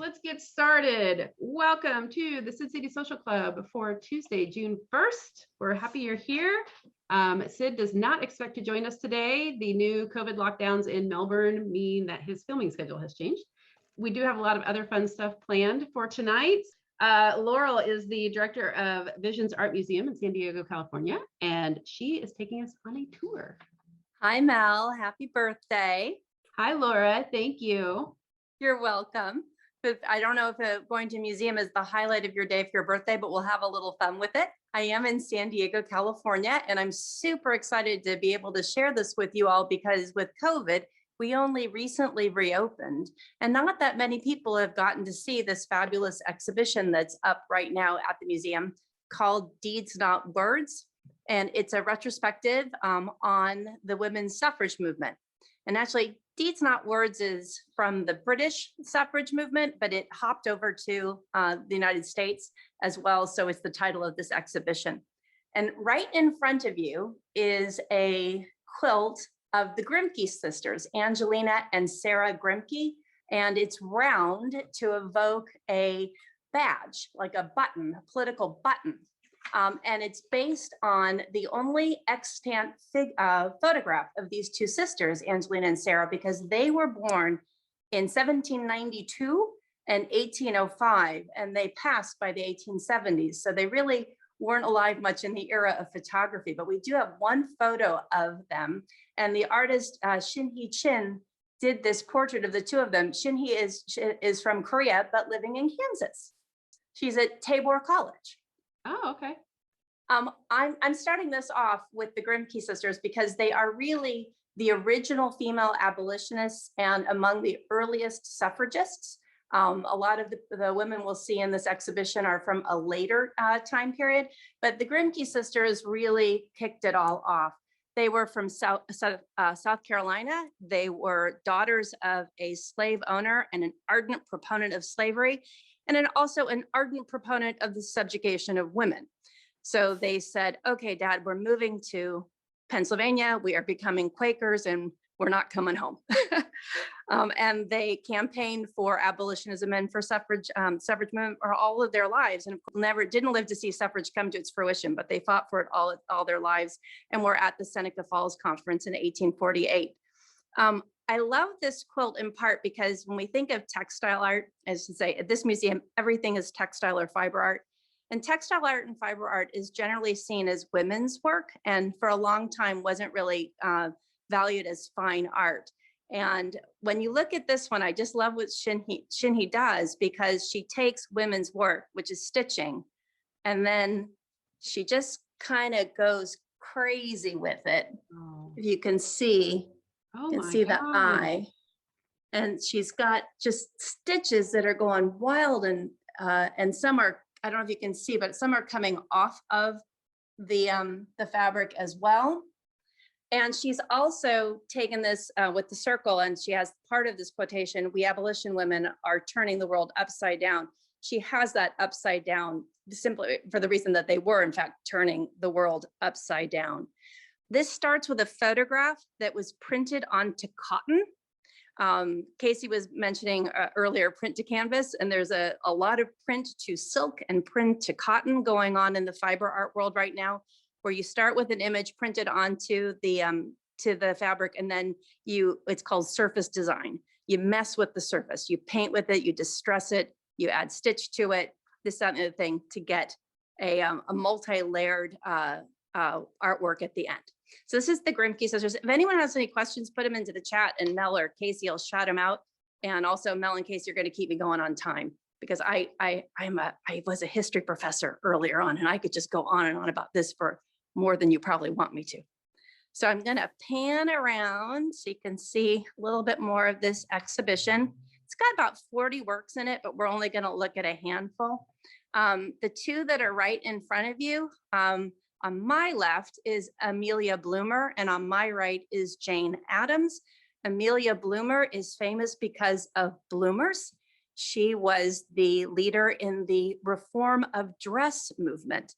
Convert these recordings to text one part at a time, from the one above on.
let's get started. Welcome to the Sid Social Club for Tuesday, June 1st. We're happy you're here. Sid does not expect to join us today. The new COVID lockdowns in Melbourne mean that his filming schedule has changed. We do have a lot of other fun stuff planned for tonight. Laurel is the director of Visions Art Museum in San Diego, California, and she is taking us on a tour. Hi, Mel. Happy birthday. Hi, Laura. Thank you. You're welcome. But I don't know if going to a museum is the highlight of your day for your birthday, but we'll have a little fun with it. I am in San Diego, California, and I'm super excited to be able to share this with you all because with COVID, we only recently reopened, and not that many people have gotten to see this fabulous exhibition that's up right now at the museum called Deeds Not Words. And it's a retrospective on the women's suffrage movement. And actually, Deeds Not Words is from the British suffrage movement, but it hopped over to the United States as well. So it's the title of this exhibition. And right in front of you is a quilt of the Grimke sisters, Angelina and Sarah Grimke. And it's round to evoke a badge, like a button, a political button. And it's based on the only extant photograph of these two sisters, Angelina and Sarah, because they were born in 1792 and 1805, and they passed by the 1870s. So they really weren't alive much in the era of photography, but we do have one photo of them. And the artist Shin-hee Chin did this portrait of the two of them. Shin-hee is from Korea, but living in Kansas. She's at Tabor College. Oh, okay. I'm starting this off with the Grimke sisters because they are really the original female abolitionists and among the earliest suffragists. A lot of the women we'll see in this exhibition are from a later time period, but the Grimke sisters really kicked it all off. They were from South Carolina. They were daughters of a slave owner and an ardent proponent of slavery, and also an ardent proponent of the subjugation of women. So they said, okay, Dad, we're moving to Pennsylvania. We are becoming Quakers and we're not coming home. And they campaigned for abolitionism and for suffrage movement for all of their lives, and didn't live to see suffrage come to its fruition, but they fought for it all their lives and were at the Seneca Falls Conference in 1848. I love this quilt in part because when we think of textile art, as to say, at this museum, everything is textile or fiber art. And textile art and fiber art is generally seen as women's work, and for a long time wasn't really valued as fine art. And when you look at this one, I just love what Shin-hee does, because she takes women's work, which is stitching, and then she just kind of goes crazy with it. Oh. If you can see, the eye, and she's got just stitches that are going wild, and some are, I don't know if you can see, but some are coming off of the fabric as well. And she's also taken this with the circle, and she has part of this quotation, "We abolition women are turning the world upside down." She has that upside down simply for the reason that they were, in fact, turning the world upside down. This starts with a photograph that was printed onto cotton. Casey was mentioning earlier print to canvas, and there's a lot of print to silk and print to cotton going on in the fiber art world right now, where you start with an image printed onto the fabric, and then it's called surface design. You mess with the surface, you paint with it, you distress it, you add stitch to it, this, that, and the other thing to get a multi-layered artwork at the end. So this is the Grimke sisters. If anyone has any questions, put them into the chat, and Mel or Casey will shout them out. And also Mel and Casey are going to keep me going on time, because I was a history professor earlier on, and I could just go on and on about this for more than you probably want me to. So I'm going to pan around so you can see a little bit more of this exhibition. It's got about 40 works in it, but we're only going to look at a handful. The two that are right in front of you, on my left is Amelia Bloomer, and on my right is Jane Addams. Amelia Bloomer is famous because of bloomers. She was the leader in the reform of dress movement.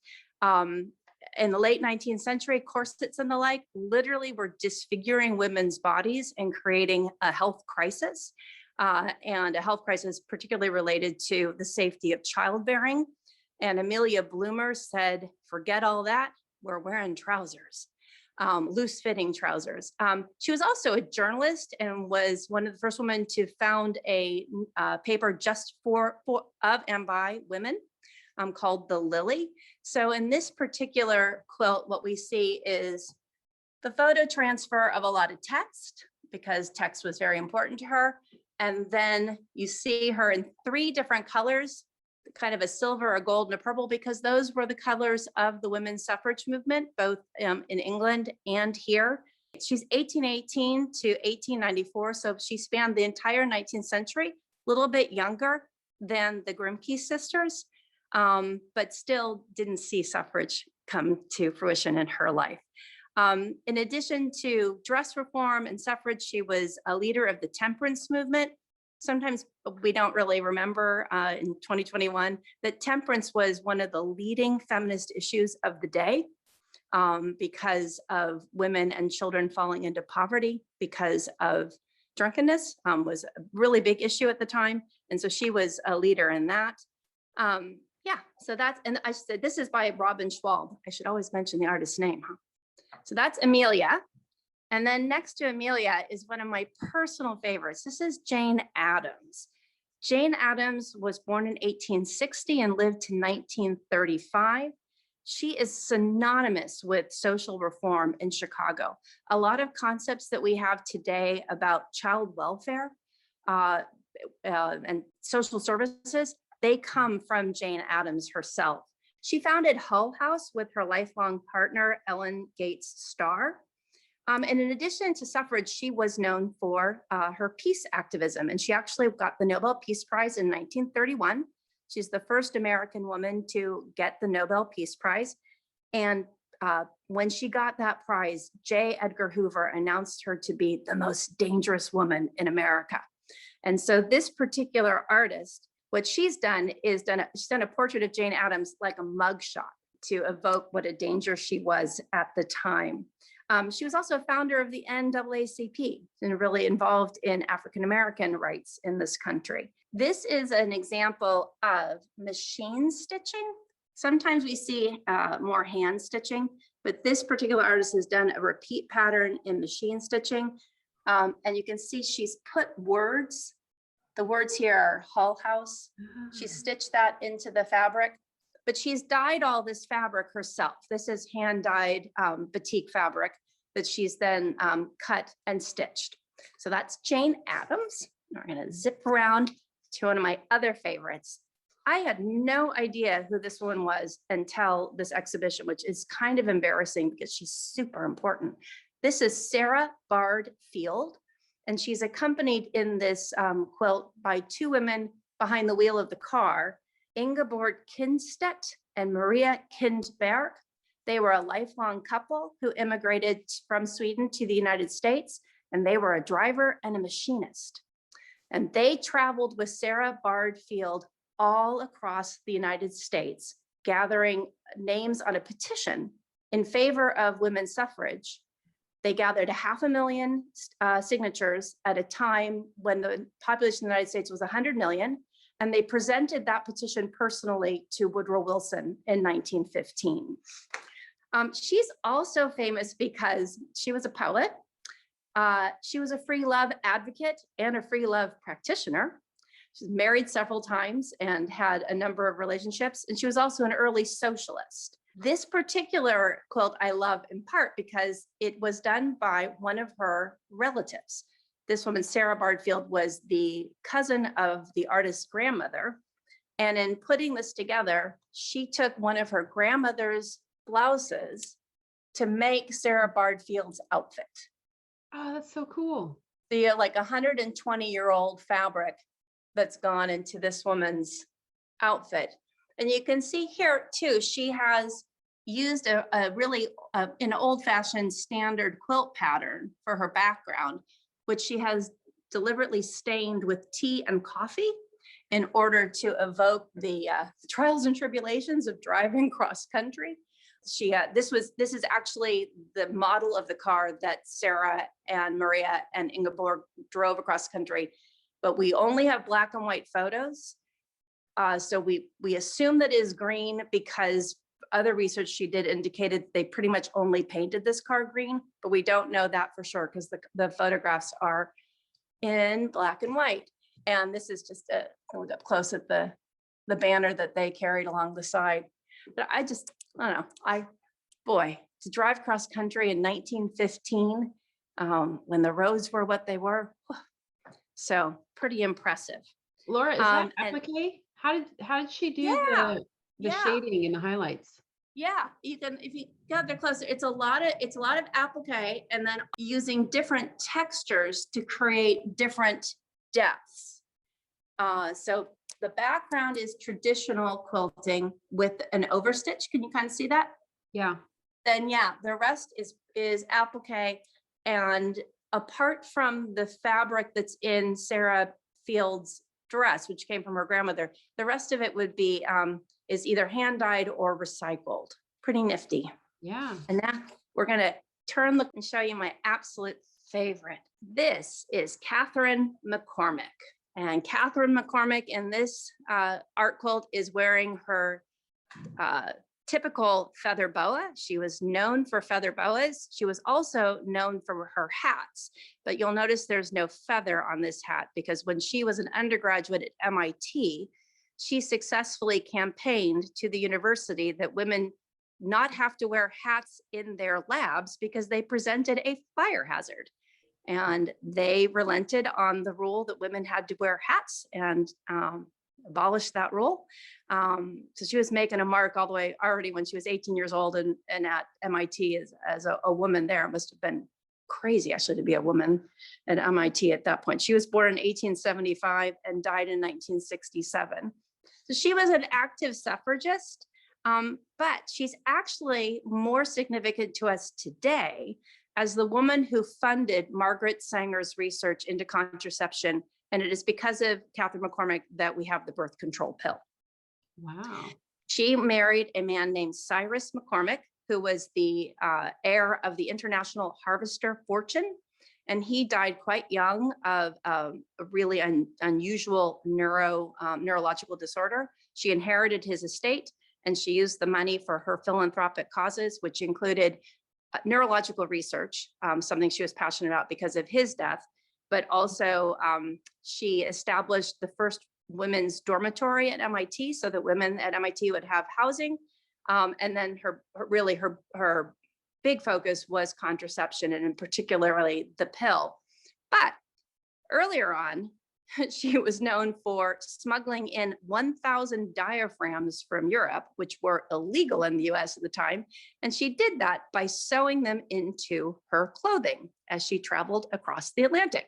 In the late 19th century, corsets and the like literally were disfiguring women's bodies and creating a health crisis. and a health crisis particularly related to the safety of childbearing. And Amelia Bloomer said, forget all that, we're wearing trousers, loose-fitting trousers. She was also a journalist and was one of the first women to found a paper just of and by women called The Lily. So in this particular quilt, what we see is the photo transfer of a lot of text, because text was very important to her. And then you see her in 3 different colors, kind of a silver, a gold, and a purple, because those were the colors of the women's suffrage movement, both in England and here. She's 1818 to 1894, so she spanned the entire 19th century, a little bit younger than the Grimke sisters, but still didn't see suffrage come to fruition in her life. In addition to dress reform and suffrage, she was a leader of the temperance movement. Sometimes we don't really remember in 2021 that temperance was one of the leading feminist issues of the day because of women and children falling into poverty because of drunkenness was a really big issue at the time. And so she was a leader in that. Yeah, so that's, and I said, this is by Robin Schwalb. I should always mention the artist's name, huh? So that's Amelia. And then next to Amelia is one of my personal favorites. This is Jane Addams. Jane Addams was born in 1860 and lived to 1935. She is synonymous with social reform in Chicago. A lot of concepts that we have today about child welfare and social services, they come from Jane Addams herself. She founded Hull House with her lifelong partner, Ellen Gates Starr. And in addition to suffrage, she was known for her peace activism, and she actually got the Nobel Peace Prize in 1931. She's the first American woman to get the Nobel Peace Prize. And when she got that prize, J. Edgar Hoover announced her to be the most dangerous woman in America. And so this particular artist, what she's done is she's done a portrait of Jane Addams like a mugshot to evoke what a danger she was at the time. She was also a founder of the NAACP and really involved in African-American rights in this country. This is an example of machine stitching. Sometimes we see more hand stitching, but this particular artist has done a repeat pattern in machine stitching. And you can see she's put words. The words here are Hull House. She stitched that into the fabric, but she's dyed all this fabric herself. This is hand-dyed batik fabric that she's then cut and stitched. So that's Jane Addams. We're gonna zip around to one of my other favorites. I had no idea who this one was until this exhibition, which is kind of embarrassing because she's super important. This is Sarah Bard Field, and she's accompanied in this quilt by 2 women behind the wheel of the car, Ingeborg Kindstedt and Maria Kindberg. They were a lifelong couple who immigrated from Sweden to the United States, and they were a driver and a machinist. And they traveled with Sarah Bard Field all across the United States, gathering names on a petition in favor of women's suffrage. They gathered 500,000 signatures at a time when the population of the United States was 100 million, and they presented that petition personally to Woodrow Wilson in 1915. She's also famous because she was a poet. She was a free love advocate and a free love practitioner. She's married several times and had a number of relationships, and she was also an early socialist. This particular quilt I love in part because it was done by one of her relatives. This woman, Sarah Bard Field, was the cousin of the artist's grandmother. And in putting this together, she took one of her grandmother's blouses to make Sarah Bard Field's outfit. Oh, that's so cool. The like 120-year-old fabric that's gone into this woman's outfit. And you can see here too, she has used a really an old-fashioned standard quilt pattern for her background, which she has deliberately stained with tea and coffee in order to evoke the trials and tribulations of driving cross country. This is actually the model of the car that Sarah and Maria and Ingeborg drove across country but we only have black and white photos. So we assume that is green because other research she did indicated they pretty much only painted this car green, but we don't know that for sure because the photographs are in black and white. And this is just a look up close at the banner that they carried along the side. But I don't know, boy, to drive cross country in 1915, when the roads were what they were, so pretty impressive. Laura, is that applique? How did she do the shading and the highlights? Yeah, you can, if you got there closer, it's a lot of applique, and then using different textures to create different depths. So the background is traditional quilting with an overstitch. Can you kind of see that? Yeah. Then yeah, the rest is applique, and apart from the fabric that's in Sarah Field's dress, which came from her grandmother, the rest of it would be is either hand dyed or recycled. Pretty nifty. Yeah. And now we're gonna turn and show you my absolute favorite. This is Catherine McCormick, and Catherine McCormick in this art quilt is wearing her typical feather boa. She was known for feather boas. She was also known for her hats, but you'll notice there's no feather on this hat because when she was an undergraduate at MIT, she successfully campaigned to the university that women not have to wear hats in their labs because they presented a fire hazard. And they relented on the rule that women had to wear hats and abolished that rule. So she was making a mark all the way already when she was 18 years old and at MIT as a woman there. It must have been crazy actually to be a woman at MIT at that point. She was born in 1875 and died in 1967. So she was an active suffragist, but she's actually more significant to us today as the woman who funded Margaret Sanger's research into contraception. And it is because of Catherine McCormick that we have the birth control pill. Wow. She married a man named Cyrus McCormick, who was the heir of the International Harvester fortune. And he died quite young of a really unusual neurological disorder. She inherited his estate and she used the money for her philanthropic causes, which included neurological research, something she was passionate about because of his death, but also she established the first women's dormitory at MIT so that women at MIT would have housing. And then her big focus was contraception and in particularly the pill. But earlier on, she was known for smuggling in 1,000 diaphragms from Europe, which were illegal in the US at the time. And she did that by sewing them into her clothing as she traveled across the Atlantic.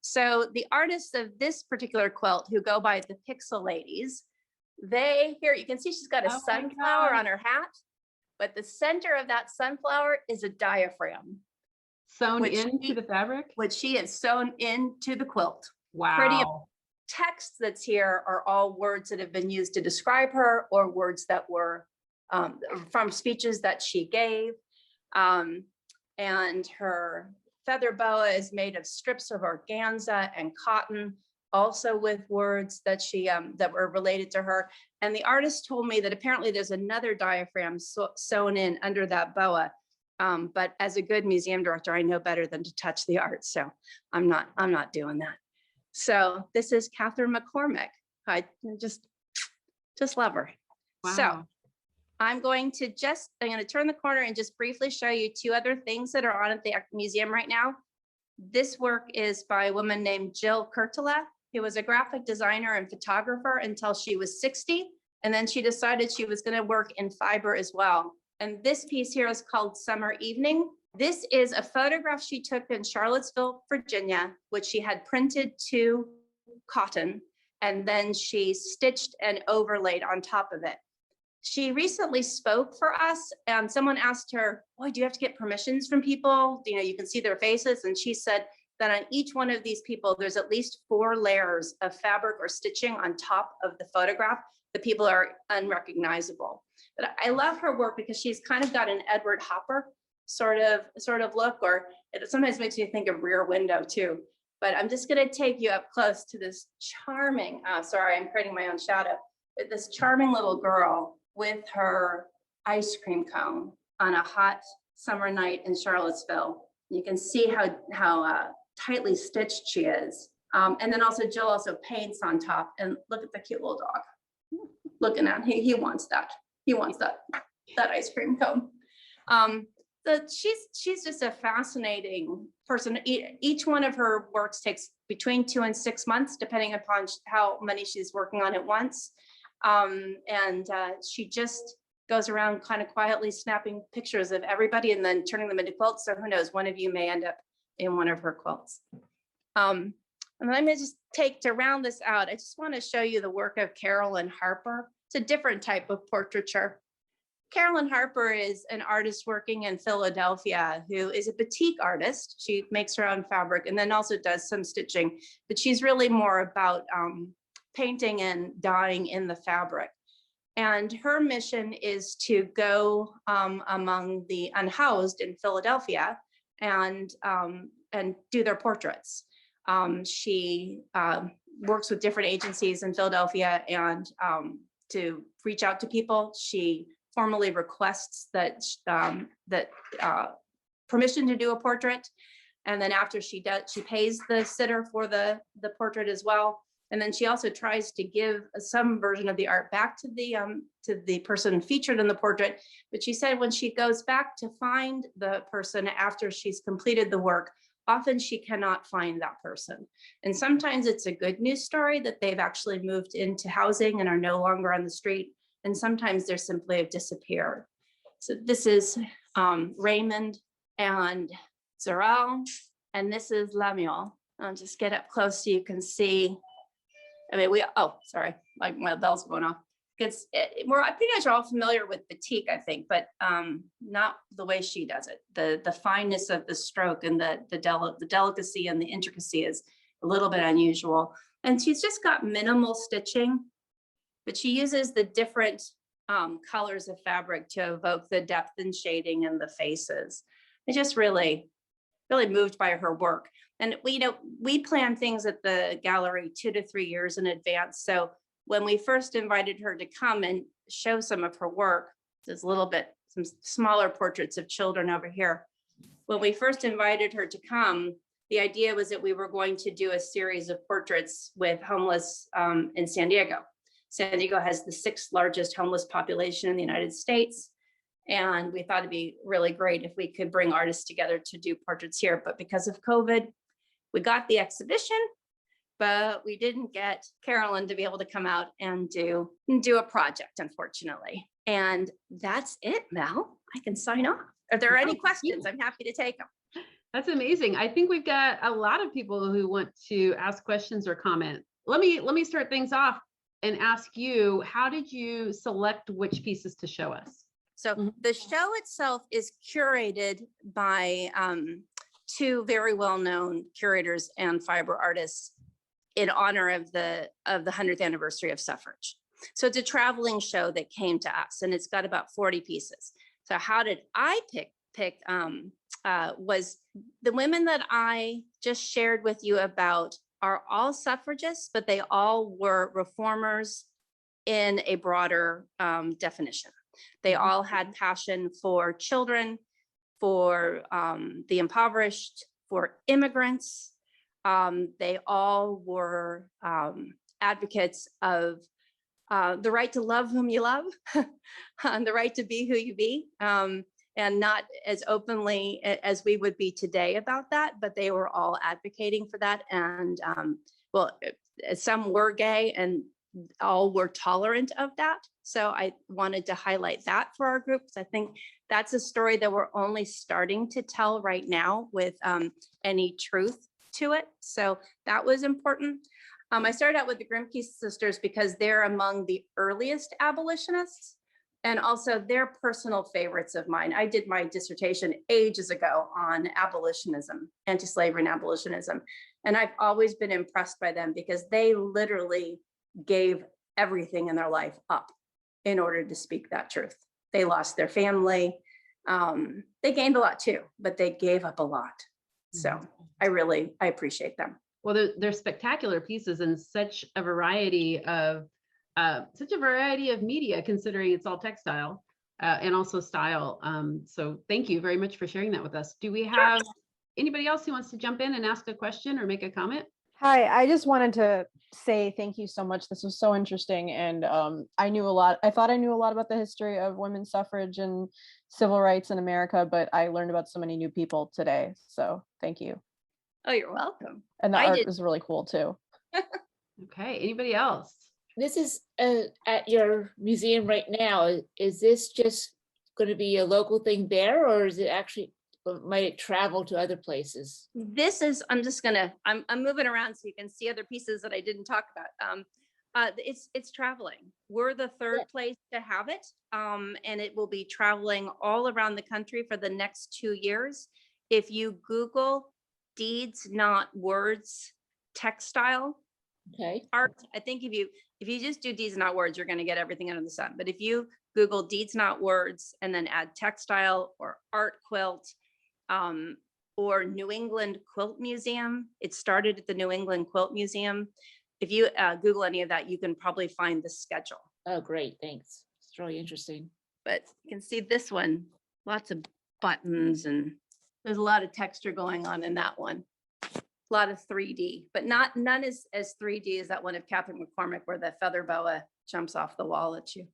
So the artists of this particular quilt who go by the Pixel Ladies, here you can see she's got a sunflower on her hat, but the center of that sunflower is a diaphragm. Sewn into the fabric? Which she has sewn into the quilt. Wow. Pretty text that's here are all words that have been used to describe her or words that were from speeches that she gave. And her feather boa is made of strips of organza and cotton, also with words that she that were related to her. And the artist told me that apparently there's another diaphragm sewn in under that boa. But as a good museum director, I know better than to touch the art. So I'm not doing that. So this is Catherine McCormick. I just love her. Wow. So I'm going to turn the corner and just briefly show you two other things that are on at the museum right now. This work is by a woman named Jill Kurtula, who was a graphic designer and photographer until she was 60. And then she decided she was going to work in fiber as well. And this piece here is called Summer Evening. This is a photograph she took in Charlottesville, Virginia, which she had printed to cotton, and then she stitched and overlaid on top of it. She recently spoke for us, and someone asked her, "Boy, do you have to get permissions from people? You know, you can see their faces." And she said that on each one of these people, there's at least 4 layers of fabric or stitching on top of the photograph. The people are unrecognizable. But I love her work because she's kind of got an Edward Hopper sort of look, or it sometimes makes me think of Rear Window too. but I'm just going to take you up close to this charming, sorry, I'm creating my own shadow, but this charming little girl with her ice cream cone on a hot summer night in Charlottesville. You can see how tightly stitched she is. And then also Jill also paints on top, and look at the cute little dog looking at, he wants that. He wants that ice cream cone. She's just a fascinating person. Each one of her works takes between 2 and 6 months, depending upon how many she's working on at once. She just goes around kind of quietly snapping pictures of everybody and then turning them into quilts. So who knows, one of you may end up in one of her quilts. And let me just to round this out, I just want to show you the work of Carolyn Harper. It's a different type of portraiture. Carolyn Harper is an artist working in Philadelphia who is a batik artist. She makes her own fabric and then also does some stitching, but she's really more about painting and dyeing in the fabric. And her mission is to go among the unhoused in Philadelphia and do their portraits. She works with different agencies in Philadelphia and to reach out to people. She formally requests that permission to do a portrait. And then after she does, she pays the sitter for the portrait as well. And then she also tries to give some version of the art back to the person featured in the portrait. But she said when she goes back to find the person after she's completed the work, often she cannot find that person. And sometimes it's a good news story that they've actually moved into housing and are no longer on the street. And sometimes they're simply have disappeared. So this is Raymond and Zorel, and this is Lemuel. I'll just get up close so you can see. I mean, oh, sorry, like my bell's going off. Because I think you guys are all familiar with batik, I think, but not the way she does it. The fineness of the stroke and the delicacy and the intricacy is a little bit unusual. And she's just got minimal stitching, but she uses the different colors of fabric to evoke the depth and shading in the faces. It's just really moved by her work. And we plan things at the gallery 2 to 3 years in advance. So when we first invited her to come and show some of her work, there's some smaller portraits of children over here. When we first invited her to come, the idea was that we were going to do a series of portraits with homeless in San Diego. San Diego has the 6th largest homeless population in the United States. And we thought it'd be really great if we could bring artists together to do portraits here. But because of COVID, we got the exhibition, but we didn't get Carolyn to be able to come out and do a project, unfortunately. And that's it, Mel. I can sign off. If there are any questions, I'm happy to take them. That's amazing. I think we've got a lot of people who want to ask questions or comment. Let me start things off and ask you, how did you select which pieces to show us? So the show itself is curated by 2 very well-known curators and fiber artists in honor of the 100th anniversary of suffrage. So it's a traveling show that came to us, and it's got about 40 pieces. So how did I pick was the women that I just shared with you about are all suffragists, but they all were reformers in a broader definition. They all had passion for children, for the impoverished, for immigrants. They all were advocates of the right to love whom you love, and the right to be who you be, and not as openly as we would be today about that, but they were all advocating for that. And well, some were gay and all were tolerant of that. So I wanted to highlight that for our group, because I think that's a story that we're only starting to tell right now with any truth to it. So that was important. I started out with the Grimke sisters because they're among the earliest abolitionists, and also they're personal favorites of mine. I did my dissertation ages ago on abolitionism, anti-slavery and abolitionism. And I've always been impressed by them because they literally gave everything in their life up in order to speak that truth. They lost their family. They gained a lot too, but they gave up a lot. So I appreciate them. Well, they're spectacular pieces and such a variety of media, considering it's all textile and also style. So thank you very much for sharing that with us. Do we have anybody else who wants to jump in and ask a question or make a comment? Hi, I just wanted to say thank you so much. This was so interesting. And I knew a lot. I thought I knew a lot about the history of women's suffrage and civil rights in America, but I learned about so many new people today. So thank you. Oh, you're welcome. And the art was really cool too. Okay, anybody else? This is at your museum right now. Is this just going to be a local thing there, or is it actually, might it travel to other places? This is, I'm moving around so you can see other pieces that I didn't talk about. It's traveling. We're the third place to have it. And it will be traveling all around the country for the next 2 years. If you Google Deeds Not Words textile art, I think if you just do Deeds Not Words, you're going to get everything under the sun. But if you Google Deeds Not Words and then add textile or art quilt, or New England Quilt Museum, it started at the New England Quilt Museum. If you Google any of that, you can probably find the schedule. Oh, great, thanks. It's really interesting. But you can see this one, lots of buttons, and there's a lot of texture going on in that one. A lot of 3D, but none as 3D as that one of Catherine McCormick, where the feather boa jumps off the wall at you,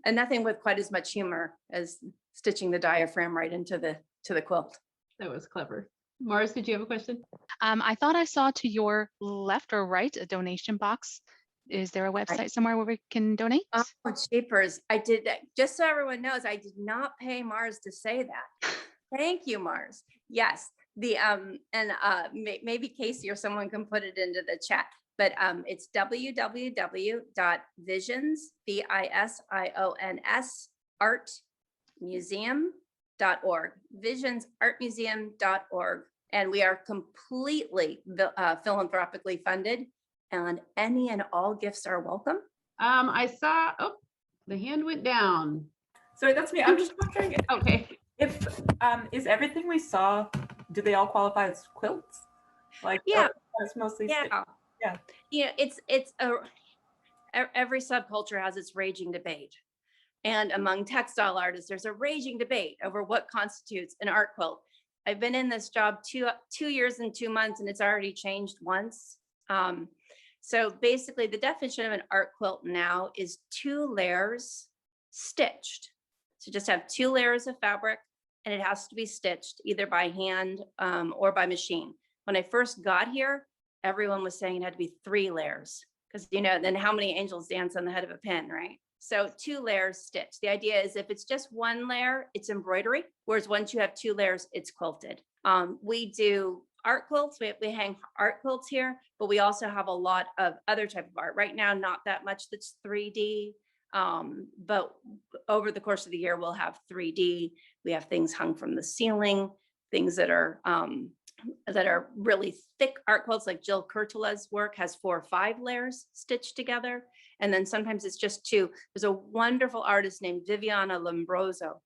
and nothing with quite as much humor as stitching the diaphragm right into the quilt. That was clever. Mars, did you have a question? I thought I saw to your left or right a donation box. Is there a website somewhere where we can donate? Oh, jeepers. I did that. Just so everyone knows, I did not pay Mars to say that. Thank you, Mars. Yes. Maybe Casey or someone can put it into the chat, but it's www.visions, VISIONS, artmuseum.org, visionsartmuseum.org. And we are completely philanthropically funded, and any and all gifts are welcome. I saw, the hand went down. Sorry, that's me. I'm just wondering. Okay. If is everything we saw, do they all qualify as quilts? Like, yeah, it's mostly yeah. It's every subculture has its raging debate, and among textile artists, there's a raging debate over what constitutes an art quilt. I've been in this job 2 years and 2 months, and it's already changed once. So basically, the definition of an art quilt now is 2 layers stitched. So just have 2 layers of fabric, and it has to be stitched either by hand or by machine. When I first got here, everyone was saying it had to be 3 layers because, then how many angels dance on the head of a pin, right? So 2 layers stitched. The idea is if it's just 1 layer, it's embroidery, whereas once you have 2 layers, it's quilted. We do art quilts. We hang art quilts here, but we also have a lot of other type of art. Right now, not that much that's 3D. But over the course of the year, we'll have 3D. We have things hung from the ceiling, things that are really thick art quilts, like Jill Kurtula's work has 4 or 5 layers stitched together. And then sometimes it's just 2. There's a wonderful artist named Viviana Lombroso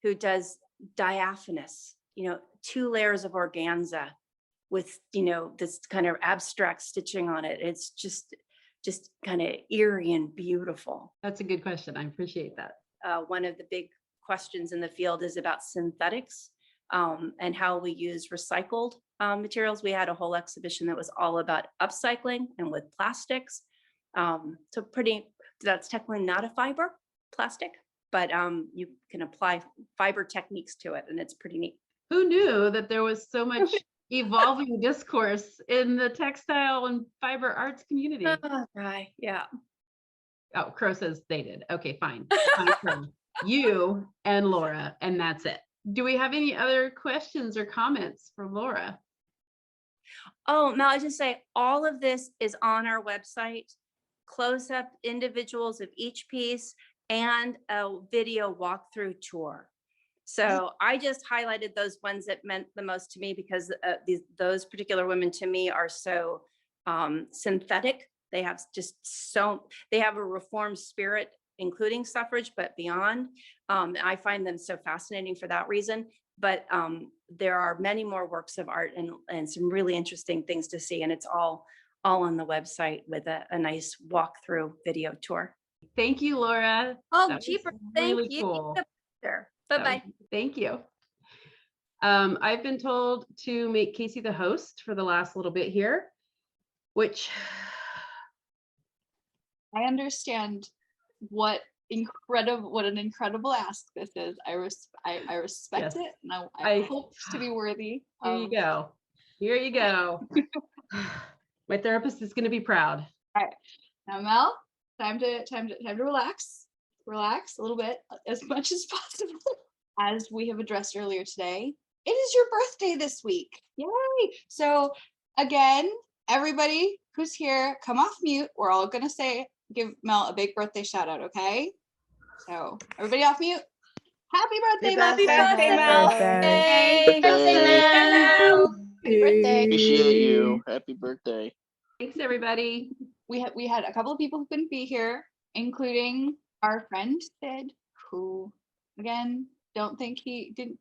who does diaphanous, 2 layers of organza with, this kind of abstract stitching on it. It's just kind of eerie and beautiful. That's a good question. I appreciate that. One of the big questions in the field is about synthetics and how we use recycled materials. We had a whole exhibition that was all about upcycling and with plastics. That's technically not a fiber plastic, but you can apply fiber techniques to it, and it's pretty neat. Who knew that there was so much evolving discourse in the textile and fiber arts community? Right. Yeah. Oh, Crow says they did. Okay, fine. You and Laura, and that's it. Do we have any other questions or comments for Laura? Oh, no, I'll just say all of this is on our website, close-up individuals of each piece and a video walkthrough tour. So I just highlighted those ones that meant the most to me because those particular women to me are so synthetic. They have they have a reformed spirit, including suffrage, but beyond. I find them so fascinating for that reason. but there are many more works of art and some really interesting things to see. And it's all on the website with a nice walkthrough video tour. Thank you, Laura. Oh, That was cheaper. Thank really you. cool. Sure. That Bye-bye. was- Thank you. I've been told to make Casey the host for the last little bit here, which I understand what an incredible ask this is. I respect Yes. it, and I I- hope to be worthy. here you go. Here you go. My therapist is going to be proud. Now, Mel, time to relax. Relax a little bit, as much as possible. As we have addressed earlier today, it is your birthday this week. Yay! So again, everybody who's here, come off mute. We're all gonna give Mel a big birthday shout out, okay? So everybody off mute. Happy birthday, Mel! Happy birthday, Mel! Happy Happy birthday. Appreciate you. Happy birthday. Thanks, everybody. We had a couple of people who couldn't be here, including our friend Sid, who again don't think he didn't.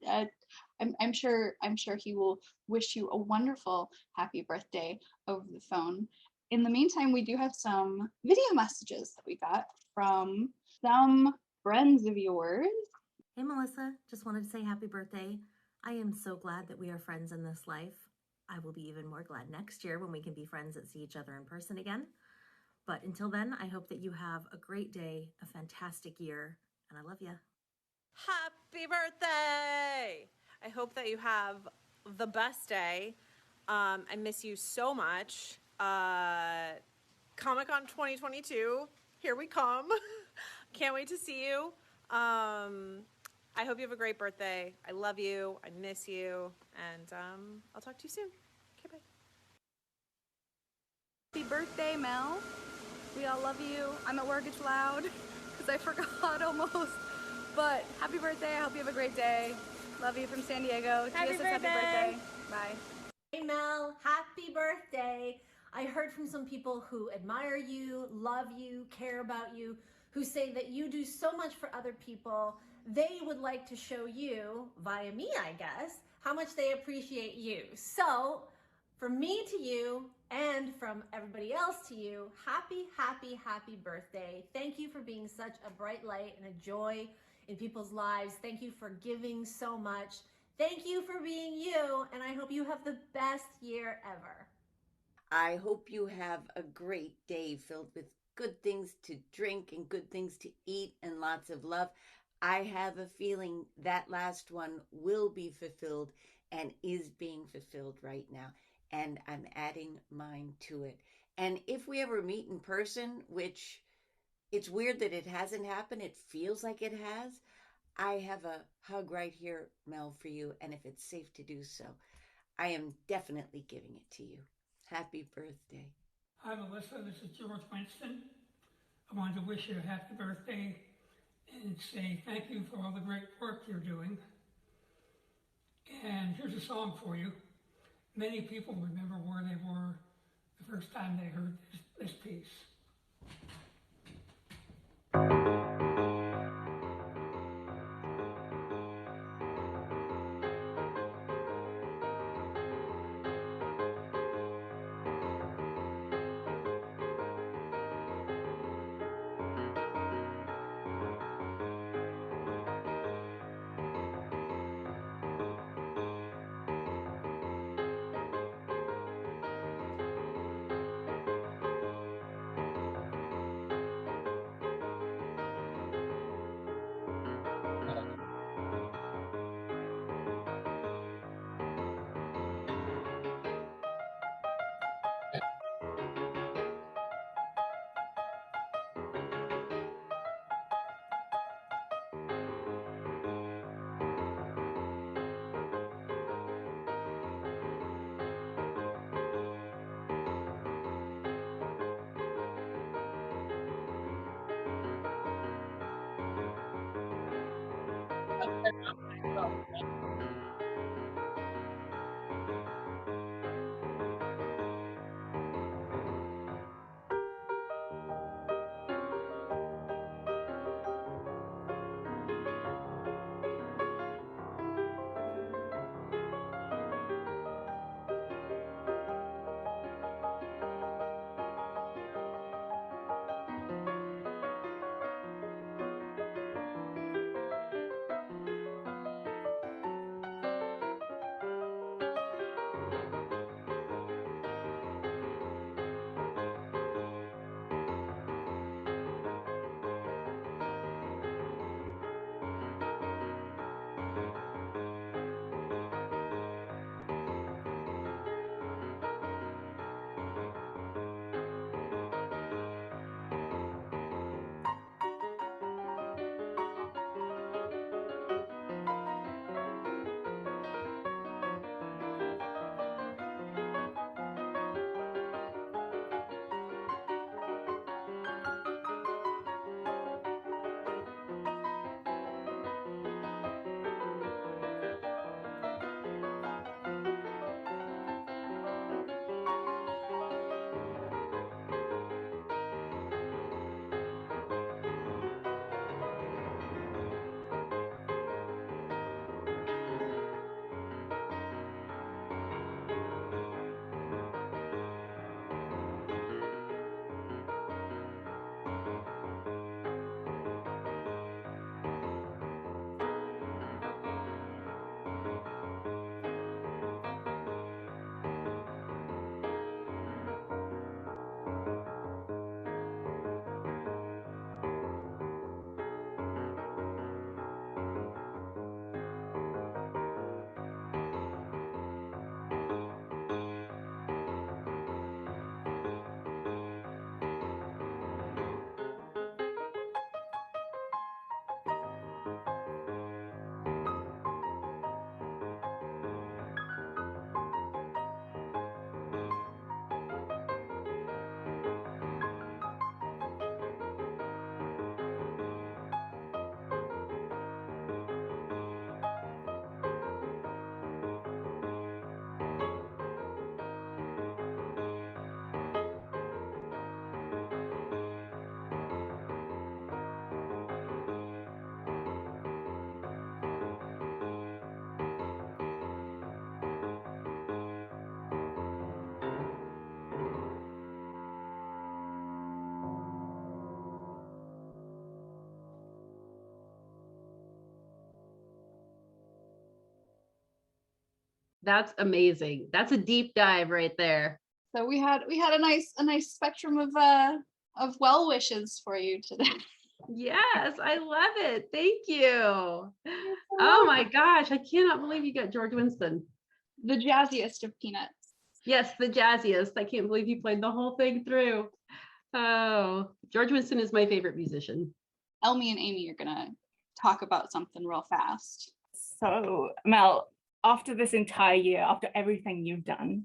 I'm sure he will wish you a wonderful happy birthday over the phone. In the meantime, we do have some video messages that we got from some friends of yours. Hey Melissa, just wanted to say happy birthday. I am so glad that we are friends in this life. I will be even more glad next year when we can be friends and see each other in person again. But until then, I hope that you have a great day, a fantastic year, and I love you. Happy birthday! I hope that you have the best day. I miss you so much. Comic-Con 2022, here we come. Can't wait to see you. I hope you have a great birthday. I love you. I miss you. And I'll talk to you soon. Okay, bye. Happy birthday, Mel. We all love you. I'm at work, it's loud because I forgot almost. But happy birthday. I hope you have a great day. Love you from San Diego. Happy Tia says happy birthday. Bye. Hey Mel, happy birthday. I heard from some people who admire you, love you, care about you, who say that you do so much for other people. They would like to show you, via me, I guess, how much they appreciate you. So, from me to you, and from everybody else to you, happy, happy, happy birthday. Thank you for being such a bright light and a joy in people's lives. Thank you for giving so much. Thank you for being you, and I hope you have the best year ever. I hope you have a great day filled with good things to drink and good things to eat and lots of love. I have a feeling that last one will be fulfilled and is being fulfilled right now. And I'm adding mine to it. And if we ever meet in person, which it's weird that it hasn't happened, it feels like it has, I have a hug right here, Mel, for you. And if it's safe to do so, I am definitely giving it to you. Happy birthday. Hi, Melissa. This is George Winston. I wanted to wish you a happy birthday and say thank you for all the great work you're doing. And here's a song for you. Many people remember where they were the first time they heard this piece. That's amazing. That's a deep dive right there. So we had a nice spectrum of well wishes for you today. Yes, I love it. Thank you. Oh my gosh, I cannot believe you got George Winston. The jazziest of peanuts. Yes, the jazziest. I can't believe you played the whole thing through. Oh, George Winston is my favorite musician. Elmy and Amy are gonna talk about something real fast. So Mel, after this entire year, after everything you've done,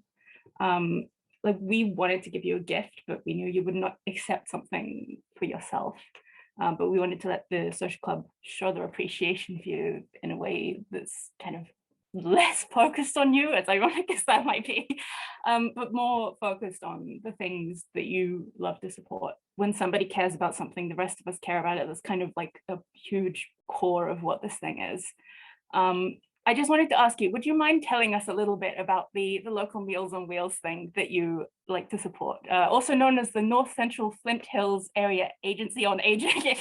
like we wanted to give you a gift, but we knew you would not accept something for yourself. But we wanted to let the social club show their appreciation for you in a way that's kind of less focused on you, as ironic as that might be, but more focused on the things that you love to support. When somebody cares about something, the rest of us care about it. That's kind of like a huge core of what this thing is. I just wanted to ask you, would you mind telling us a little bit about the local Meals on Wheels thing that you like to support, also known as the North Central Flint Hills Area Agency on Aging?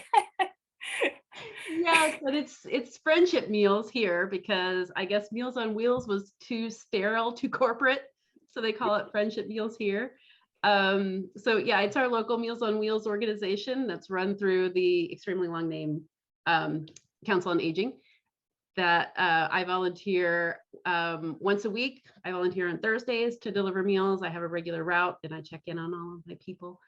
Yes, but it's friendship meals here because I guess Meals on Wheels was too sterile, too corporate, so they call it friendship meals here. So yeah, it's our local Meals on Wheels organization that's run through the extremely long name Council on Aging. That I volunteer once a week. I volunteer on Thursdays to deliver meals. I have a regular route and I check in on all of my people.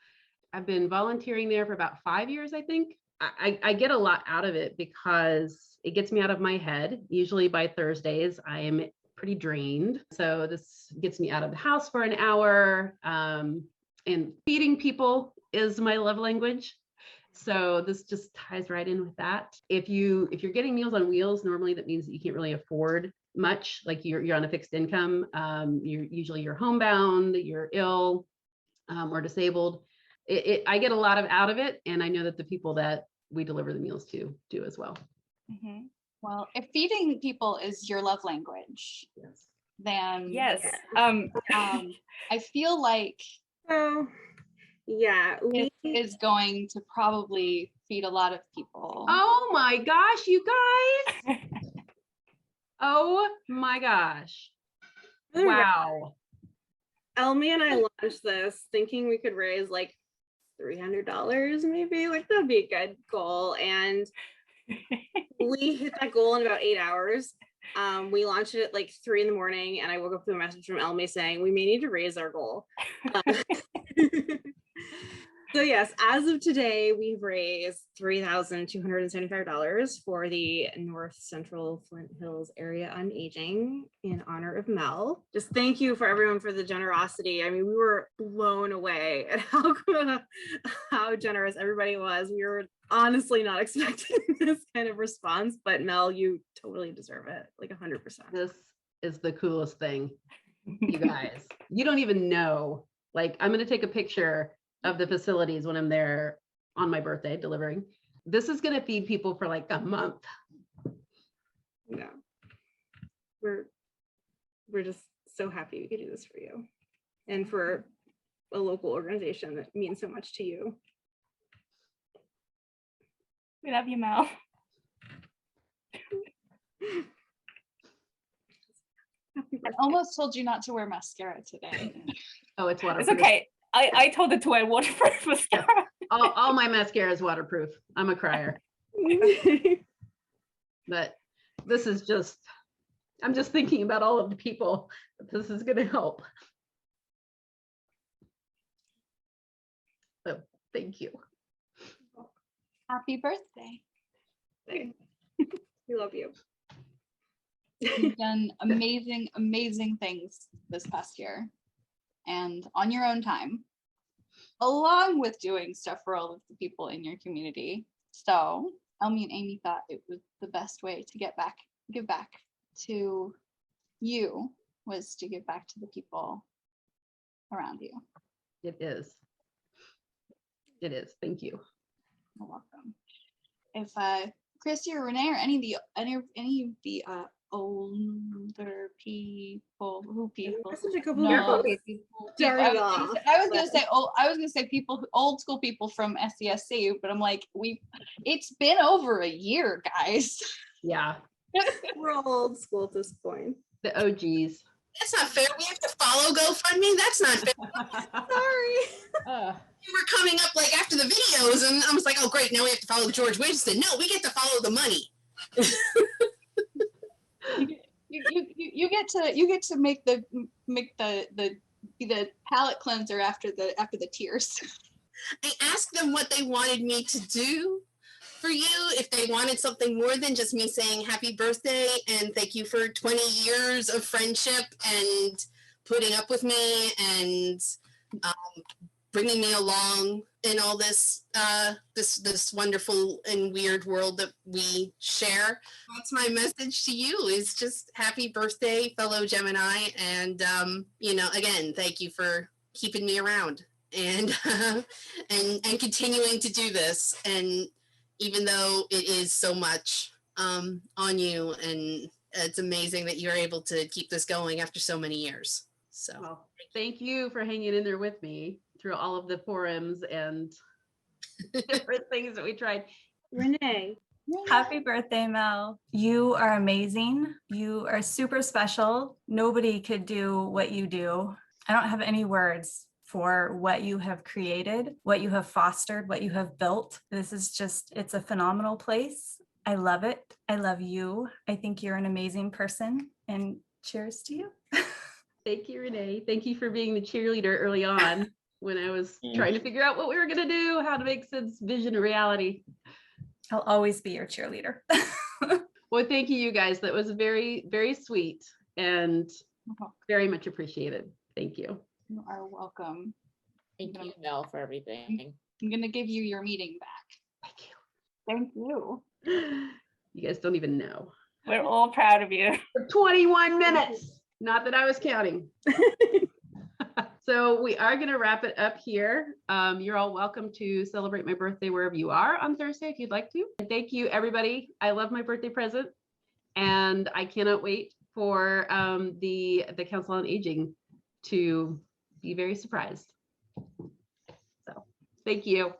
I've been volunteering there for about 5 years, I think. I get a lot out of it because it gets me out of my head. Usually by Thursdays, I am pretty drained. So this gets me out of the house for an hour. And feeding people is my love language. So this just ties right in with that. If you're getting Meals on Wheels, normally that means that you can't really afford much. Like you're on a fixed income. You're homebound, you're ill or disabled. I get a lot out of it, and I know that the people that we deliver the meals to do as well. Mm-hmm. Well, if feeding people is your love language, yes, then yes, I feel like yeah, it is going to probably feed a lot of people. Oh my gosh, you guys! Oh my gosh! Wow. Elmy and I launched this thinking we could raise like $300 maybe, like that'd be a good goal, and we hit that goal in about 8 hours. We launched it at like 3 in the morning, and I woke up with a message from Elmy saying we may need to raise our goal. So yes, as of today, we've raised $3,275 for the North Central Flint Hills Area on Aging in honor of Mel. Just thank you for everyone for the generosity. I mean, we were blown away at how generous everybody was. We were honestly not expecting this kind of response, but Mel, you totally deserve it, like 100%. This is the coolest thing, you guys. You don't even know. Like, I'm going to take a picture of the facilities when I'm there on my birthday delivering. This is going to feed people for like a month. Yeah, we're just so happy we could do this for you and for a local organization that means so much to you. We love you, Mel. I almost told you not to wear mascara today. Oh, it's waterproof. It's okay. I told it to wear waterproof mascara. All my mascara is waterproof. I'm a crier. But this is just, I'm just thinking about all of the people that this is going to help. So thank you. Happy birthday. We love you. You've done amazing, amazing things this past year, and on your own time, along with doing stuff for all of the people in your community. So Elmy and Amy thought it was the best way to give back to you was to give back to the people around you. It is. It is. Thank you. You're welcome. If Christy or Renee or any of the older people Such a couple no, people. I was gonna say people, old school people from SCSC, but I'm like, it's been over a year, guys. Yeah. We're all old school at this point. The OGs. That's not fair. We have to follow GoFundMe. That's not fair. Sorry. We were coming up like after the videos, and I was like, oh great, now we have to follow George Winston. No, we get to follow the money. You get to make the be the palate cleanser after the tears. I asked them what they wanted me to do for you, if they wanted something more than just me saying happy birthday and thank you for 20 years of friendship and putting up with me and bringing me along in all this this wonderful and weird world that we share. That's my message to you, is just happy birthday, fellow Gemini, and again, thank you for keeping me around and and continuing to do this. And even though it is so much on you, and it's amazing that you're able to keep this going after so many years. So well, thank you for hanging in there with me through all of the forums and different things that we tried. Renee. Happy birthday, Mel. You are amazing. You are super special. Nobody could do what you do. I don't have any words for what you have created, what you have fostered, what you have built. This is just, it's a phenomenal place. I love it. I love you. I think you're an amazing person, and cheers to you. Thank you, Renee. Thank you for being the cheerleader early on when I was trying to figure out what we were going to do, how to make Sid's vision a reality. I'll always be your cheerleader. Well, thank you, you guys. That was very, very sweet and very much appreciated. Thank you. You are welcome. Thank you, Mel, for everything. I'm going to give you your meeting back. Thank you. You guys don't even know. We're all proud of you. For 21 minutes. Not that I was counting. So we are going to wrap it up here. You're all welcome to celebrate my birthday wherever you are on Thursday if you'd like to. And thank you, everybody. I love my birthday present, and I cannot wait for the Council on Aging to be very surprised. So thank you.